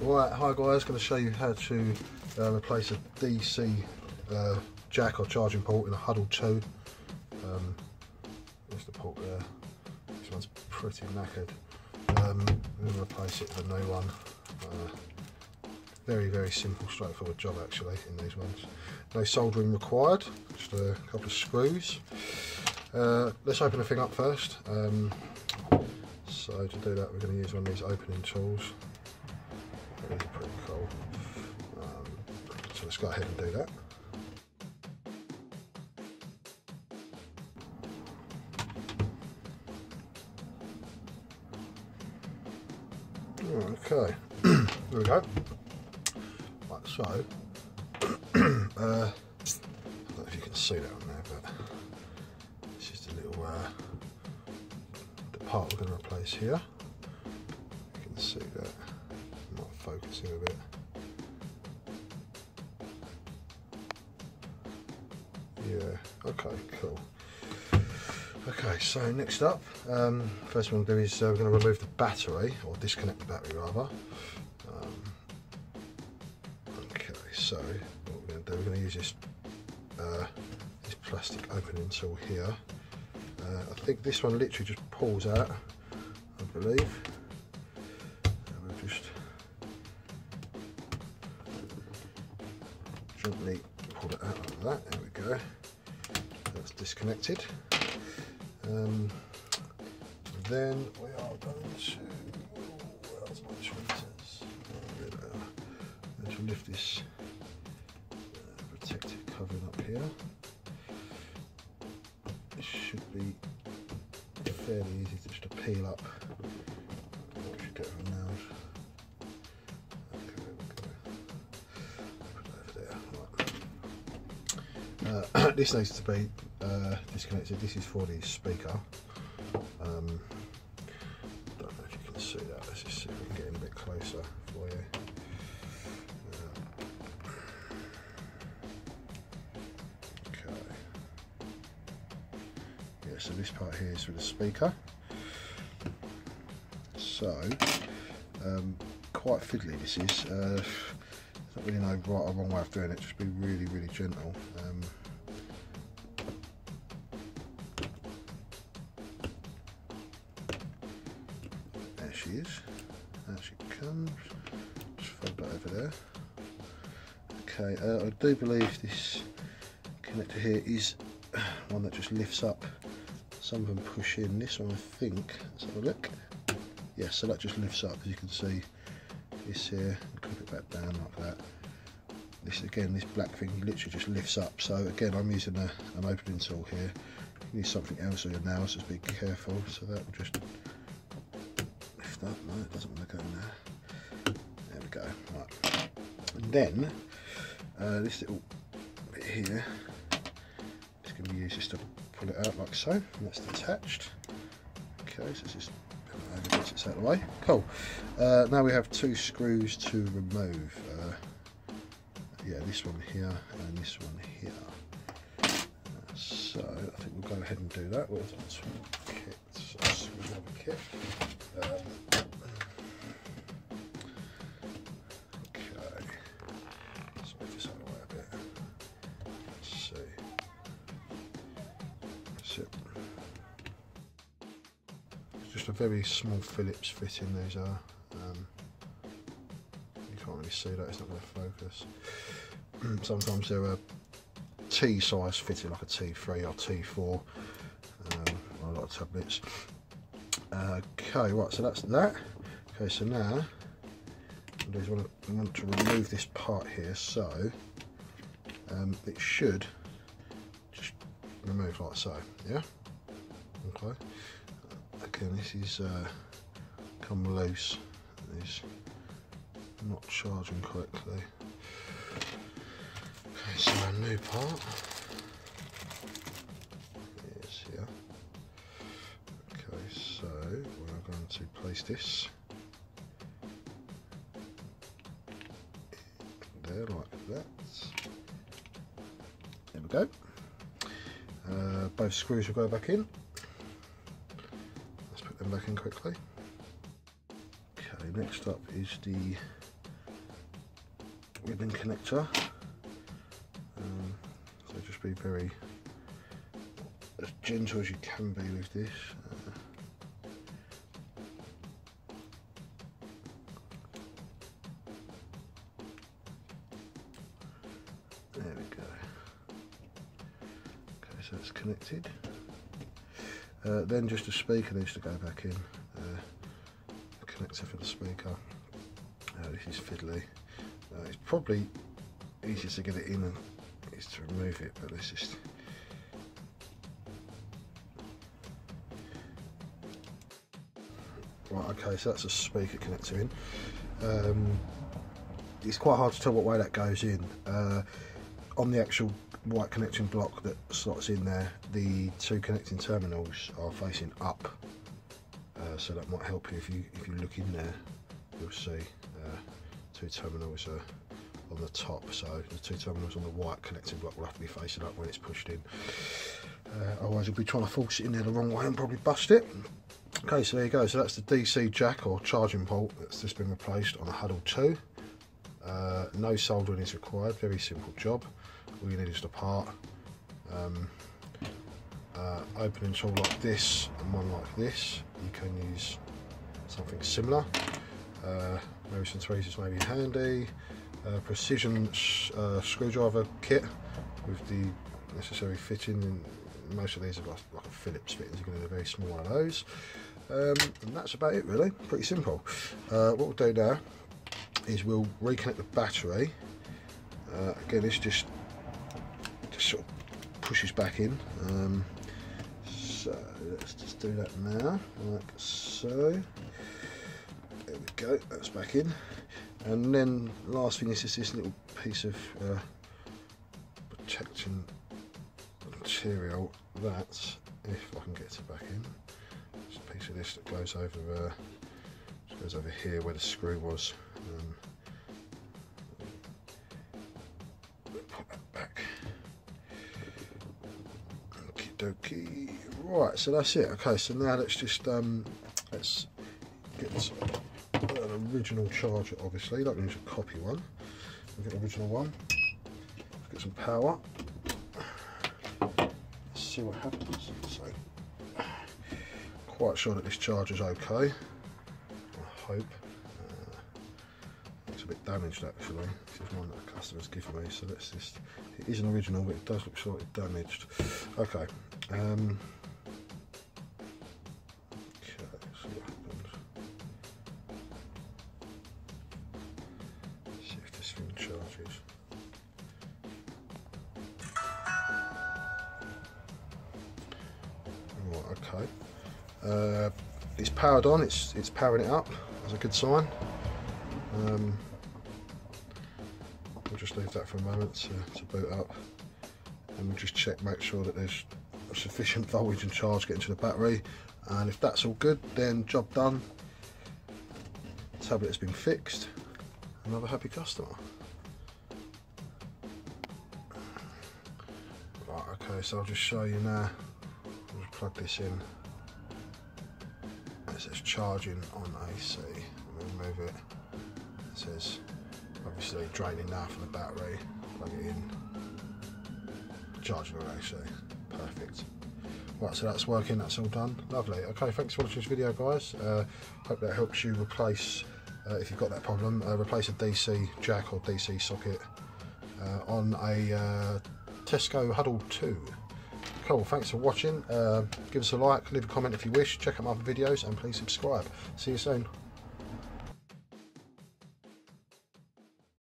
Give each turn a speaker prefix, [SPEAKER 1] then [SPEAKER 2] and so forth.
[SPEAKER 1] Right, hi guys, going to show you how to replace a DC jack or charging port in a Hudl 2. There's the port there. This one's pretty knackered. I'm going to replace it with a new one. Very simple, straightforward job actually in these ones. No soldering required, just a couple of screws. Let's open the thing up first. So to do that we're going to use one of these opening tools. These are pretty cool. So let's go ahead and do that. Okay, there we go. Right, so I don't know if you can see that on there, but this is the little the part we're going to replace here. You can see that. Might focus here a bit. Yeah. Okay. Cool. Okay, so next up, first one we'll do is we're going to remove the battery, or disconnect the battery rather. Okay, so what we're going to do, we're going to use this plastic opening tool here. I think this one literally just pulls out, I believe. And we'll just gently pull it out like that. There we go. That's disconnected. Then we are going to, where's my tweeters? There they are. I'm going to lift this protective covering up here. It should be fairly easy just to peel up. What should get from now? Okay, there we go. Put it over there. Right. This needs to be disconnected. This is for the speaker. Don't know if you can see that. Let's just see if we can get in a bit closer for you. Okay. Yeah, so this part here is for the speaker. So, quite fiddly this is. There's not really no right or wrong way of doing it. Just be really gentle. She is. Out she comes. Just fold that over there. Okay, I do believe this connector here is one that just lifts up. Some of them push in. This one, I think. Let's have a look. Yeah, so that just lifts up. As you can see, this here. Clip it back down like that. This again, this black thing literally just lifts up. So again, I'm using an opening tool here. You can use something else on your nails. Just be careful. So that will just. Up. No, it doesn't want to go in there. There we go. Right. And then this little bit here is going to be used just to pull it out like so. And that's detached. Okay, so just put it over this, it's out of the way. Cool. Now we have two screws to remove. Yeah, this one here and this one here. So I think we'll go ahead and do that. We'll have a kit. So we'll have a kit. Okay, so move this out of the way a bit. Let's see. That's it. It's just a very small Phillips fitting, these are. You can't really see that, it's not going to focus. Sometimes they're a T size fitting, like a T3 or T4 on a lot of tablets. Okay, right, so that's that. Okay, so now I want to remove this part here, so it should just remove like so, yeah? Okay. Again, this is come loose. It's not charging correctly. Okay, so a new part is here. Okay, so we're going to place this there like that. There we go. Both screws will go back in. Let's put them back in quickly. Okay, next up is the ribbon connector. So just be very as gentle as you can be with this. There we go. Okay, so it's connected. Then just a speaker needs to go back in. A connector for the speaker. This is fiddly. It's probably easier to get it in than it is to remove it, but let's just. Right, okay, so that's a speaker connector in. It's quite hard to tell what way that goes in. On the actual white connection block that slots in there, the two connecting terminals are facing up, so that might help you if you look in there. You'll see two terminals are on the top, so the two terminals on the white connecting block will have to be facing up when it's pushed in. Otherwise you'll be trying to force it in there the wrong way and probably bust it. Okay, so there you go. So that's the DC jack or charging port that's just been replaced on a Hudl 2. No soldering is required, very simple job. All you need is the part. Opening tool like this and one like this. You can use something similar. Maybe some tweezers may be handy. Precision screwdriver kit with the necessary fitting. And most of these are like a Phillips fittings. You're going to need a very small one of those. And that's about it really, pretty simple. What we'll do now is we'll reconnect the battery. Again, this just sort of pushes back in. So let's just do that now, like so. There we go, that's back in. And then last thing is just this little piece of protecting material that, if I can get it back in, there's a piece of this that goes over here where the screw was. Put that back. Okie dokie. Right, so that's it. Okay, so now let's just let's get an original charger. Obviously, don't use a copy one. We'll get an original one. Let's get some power. Let's see what happens. So, quite sure that this charger's okay. I hope. It's a bit damaged actually. This is one that the customer's given me, so let's just. It is an original, but it does look slightly damaged. Okay. Okay, let's see what happens. Let's see if this thing charges. Right, okay. It's powered on, it's powering it up. That's a good sign. We'll just leave that for a moment to boot up, and we'll just check, make sure that there's sufficient voltage and charge getting to the battery, and if that's all good, then job done. Tablet has been fixed. Another happy customer. Right, okay, so I'll just show you now. I'll just plug this in. It says charging on AC. Remove it. It says obviously draining now from the battery. Plug it in. Charging on AC. Perfect. Right, so that's working, that's all done. Lovely. Okay, thanks for watching this video, guys. Hope that helps you replace, if you've got that problem, replace a DC jack or DC socket on a Tesco Hudl 2. Cool, thanks for watching. Give us a like, leave a comment if you wish, check out my other videos, and please subscribe. See you soon.